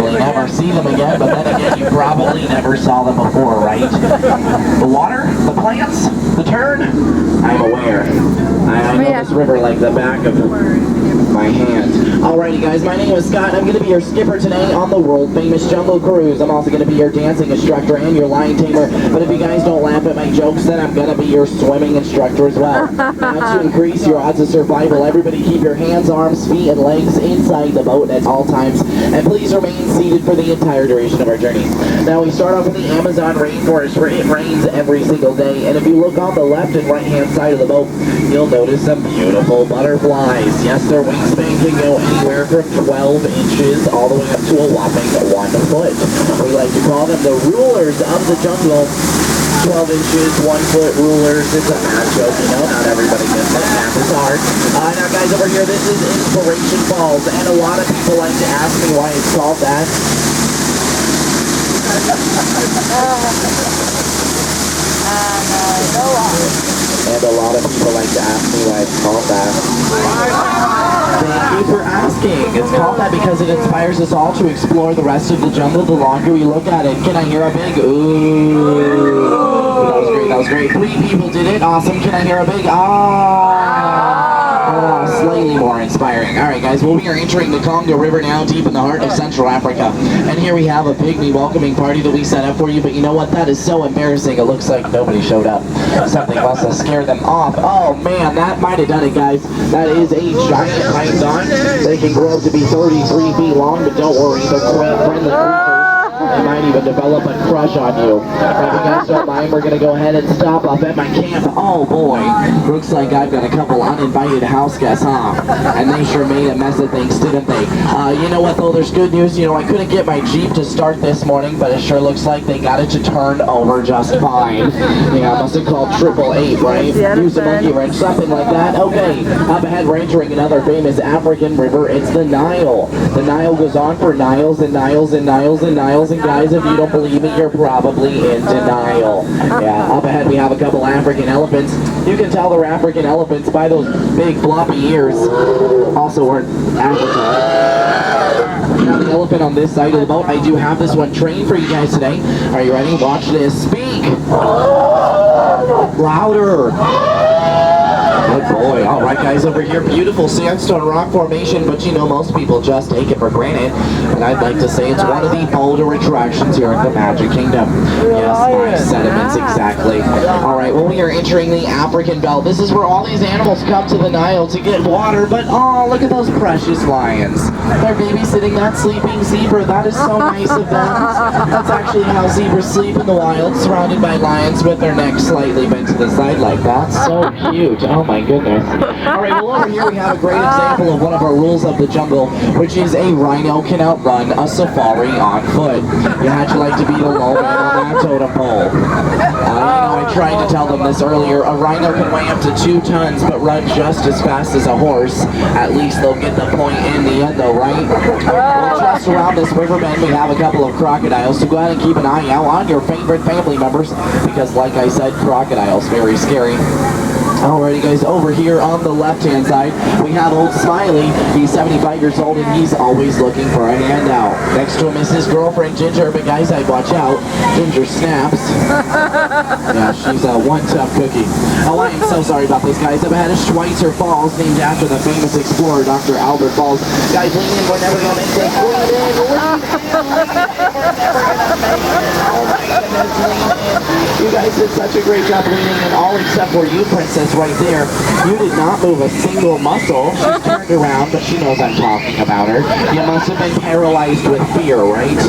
never see them again, but then again, you probably never saw them before, right? The water, the plants, the turn, I'm aware. I know this river like the back of my hand. Alrighty guys, my name is Scott. I'm going to be your skipper today on the world famous Jungle Cruise. I'm also going to be your dancing instructor and your lion tamer, but if you guys don't laugh at my jokes, then I'm going to be your swimming instructor as well. Now to increase your odds of survival, everybody keep your hands, arms, feet, and legs inside the boat at all times, and please remain seated for the entire duration of our journey. Now we start off in the Amazon rainforest where it rains every single day, and if you look on the left and right hand side of the boat, you'll notice some beautiful butterflies. Yes, their wingspan can go anywhere from 12 inches all the way up to a whopping 1 foot. We like to call them the rulers of the jungle. 12 inches, 1 foot rulers. It's a math joke, you know, not everybody gets it. Math is hard. Now guys, over here, this is Inspiration Falls, and a lot of people like to ask me why it's called that. And a lot of people like to ask me why it's called that. Thank you for asking. It's called that because it inspires us all to explore the rest of the jungle the longer we look at it. Can I hear a big ooh? That was great, that was great. 3 people did it. Awesome. Can I hear a big ah? Slightly more inspiring. Alright guys, well we are entering the Congo River now, deep in the heart of Central Africa. And here we have a pygmy welcoming party that we set up for you, but you know what? That is so embarrassing. It looks like nobody showed up. Something must have scared them off. Oh man, that might have done it guys. That is a giant python. They can grow up to be 33 feet long, but don't worry, they're quite friendly creatures. They might even develop a crush on you. If you guys don't mind, we're going to go ahead and stop off at my camp. Oh boy, looks like I've got a couple uninvited house guests, huh? And they sure made a mess of things, didn't they? You know what though, there's good news. You know, I couldn't get my Jeep to start this morning, but it sure looks like they got it to turn over just fine. Yeah, I must have called 888, right? Use a monkey wrench, something like that. Okay, up ahead we're entering another famous African river. It's the Nile. The Nile goes on for Niles and Niles and Niles and Niles. And guys, if you don't believe it, you're probably in denial. Yeah, up ahead we have a couple African elephants. You can tell they're African elephants by those big floppy ears. Also, we're in Africa. Now the elephant on this side of the boat, I do have this one trained for you guys today. Are you ready? Watch this. Speak! Louder! Good boy. Alright guys, over here, beautiful sandstone rock formation, but you know, most people just take it for granted. And I'd like to say it's one of the bolder attractions here at the Magic Kingdom. Yes, my sentiments, exactly. Alright, well we are entering the African Belt. This is where all these animals come to the Nile to get water, but oh, look at those precious lions. They're babysitting that sleeping zebra. That is so nice of them. That's actually how zebras sleep in the wild, surrounded by lions with their necks slightly bent to the side like that. So cute. Oh my goodness. Alright, well over here we have a great example of one of our rules of the jungle, which is a rhino can outrun a safari on foot. You had to like to be the low man on that totem pole. You know, I tried to tell them this earlier. A rhino can weigh up to 2 tons, but run just as fast as a horse. At least they'll get the point in the end though, right? Well, just around this river bend we have a couple of crocodiles, so go ahead and keep an eye out on your favorite family members, because like I said, crocodiles, very scary. Alrighty guys, over here on the left-hand side, we have old Smiley. He's 75 years old and he's always looking for a handout. Next to him is his girlfriend Ginger, but guys, I'd watch out. Ginger snaps. Yeah, she's one tough cookie. Oh, I am so sorry about this, guys. I've had a Schweitzer Falls named after the famous explorer, Dr. Albert Falls. Guys, lean in, we're never going to make this. Lean in, we're never going to make it. Oh my goodness, lean in. You guys did such a great job leaning in, all except for you, Princess, right there. You did not move a single muscle. She's turned around, but she knows I'm talking about her. You must have been paralyzed with fear, right?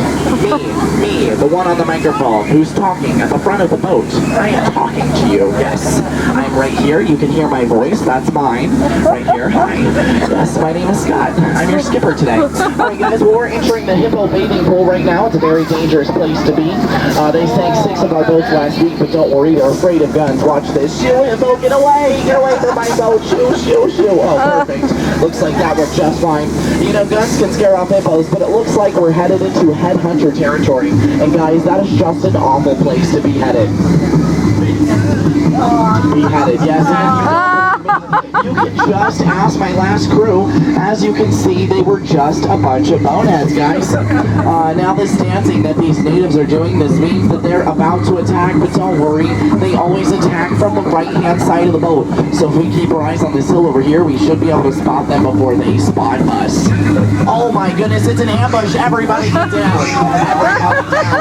Me, the one on the microphone, who's talking at the front of the boat. I am talking to you, yes. I'm right here. You can hear my voice. That's mine. Right here. Hi. Yes, my name is Scott. I'm your skipper today. Alright guys, well we're entering the hippo bathing pool right now. It's a very dangerous place to be. They sank 6 of our boats last week, but don't worry, they're afraid of guns. Watch this. Shoo, hippo, get away! Get away from my boat! Shoo, shoo, shoo! Oh, perfect. Looks like that worked just fine. You know, guns can scare off hippos, but it looks like we're headed into headhunter territory. And guys, that is just an awful place to be headed. Be headed, yes. You can just ask my last crew. As you can see, they were just a bunch of boneheads, guys. Now this dancing that these natives are doing, this means that they're about to attack, but don't worry, they always attack from the right-hand side of the boat. So if we keep our eyes on this hill over here, we should be able to spot them before they spot us. Oh my goodness, it's an ambush. Everybody get down. Everybody down.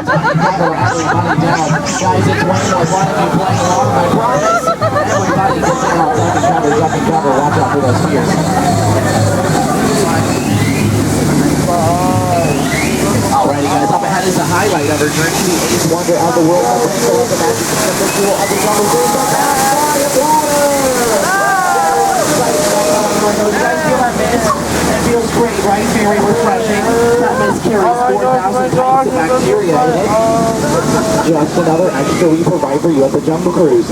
Everybody down. Guys, it's way more fun if you play along, I promise. Everybody get down. Duck and cover. Watch out for those spears. Alrighty guys, up ahead is the highlight of our journey, the eighth wonder of the world, of the magic kingdom, the jewel of the jungle, the bad water! You guys feel that mist? It feels great, right? Very refreshing. That mist carries 4,000 types of bacteria in it. Just another extra we provide for you at the Jungle Cruise.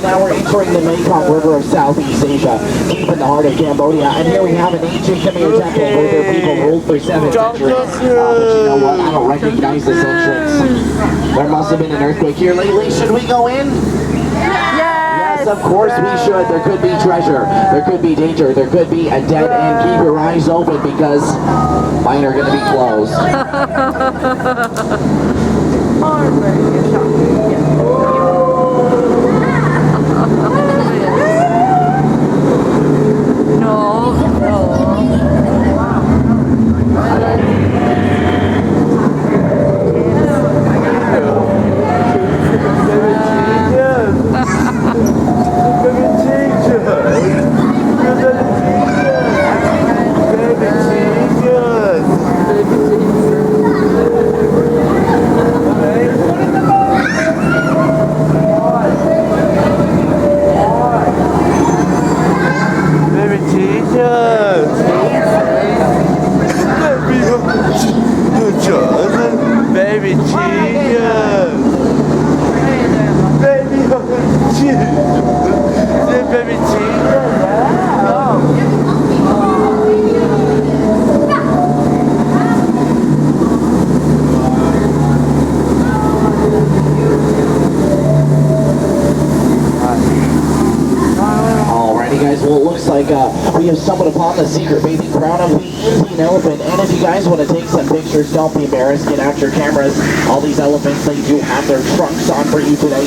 Now we're entering the Mekong River of Southeast Asia, deep in the heart of Cambodia, and here we have an ancient Khmer temple where their people ruled for 7 centuries. But you know what? I don't recognize this entrance. There must have been an earthquake here lately. Should we go in? Yes, of course we should. There could be treasure. There could be danger. There could be a dead end. Keep your eyes open because mine are going to be closed. We have stumbled upon the secret bathing ground of the Indian elephant, and if you guys want to take some pictures, don't be embarrassed, get out your cameras. All these elephants, they do have their trunks on for you today.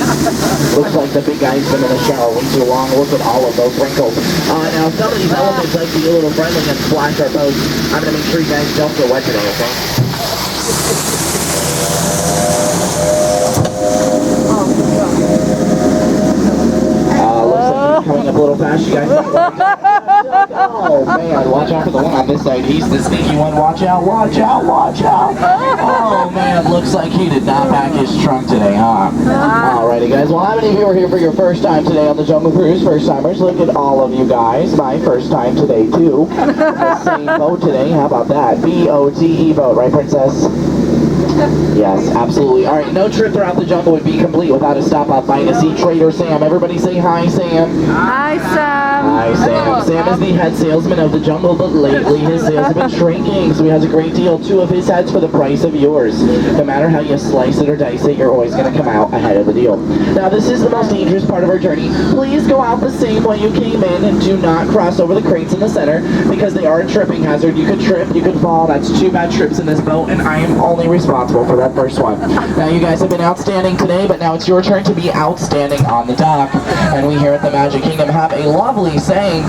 Looks like the big guy's been in the shower way too long. Look at all of those wrinkles. Now some of these elephants like to be a little friendly and splash our boats. I'm going to make sure you guys don't get wet today, okay? Looks like he's coming up a little fast, you guys. Oh man, watch out for the one on this side. He's the sneaky one. Watch out, watch out, watch out. Oh man, looks like he did not pack his trunk today, huh? Alrighty guys, well how many of you are here for your first time today on the Jungle Cruise? First timers, look at all of you guys. My first time today too. The same boat today, how about that? B-O-T-E boat, right princess? Yes, absolutely. Alright, no trip throughout the jungle would be complete without a stop out by to see Trader Sam. Everybody say hi, Sam. Hi, Sam. Hi, Sam. Sam is the head salesman of the jungle, but lately his sales have been shrinking, so he has a great deal. 2 of his heads for the price of yours. No matter how you slice it or dice it, you're always going to come out ahead of the deal. Now, this is the most dangerous part of our journey. Please go out the same way you came in and do not cross over the crates in the center because they are a tripping hazard. You could trip, you could fall. That's 2 bad trips in this boat, and I am only responsible for that first one. Now, you guys have been outstanding today, but now it's your turn to be outstanding on the dock. And we here at the Magic Kingdom have a lovely saying.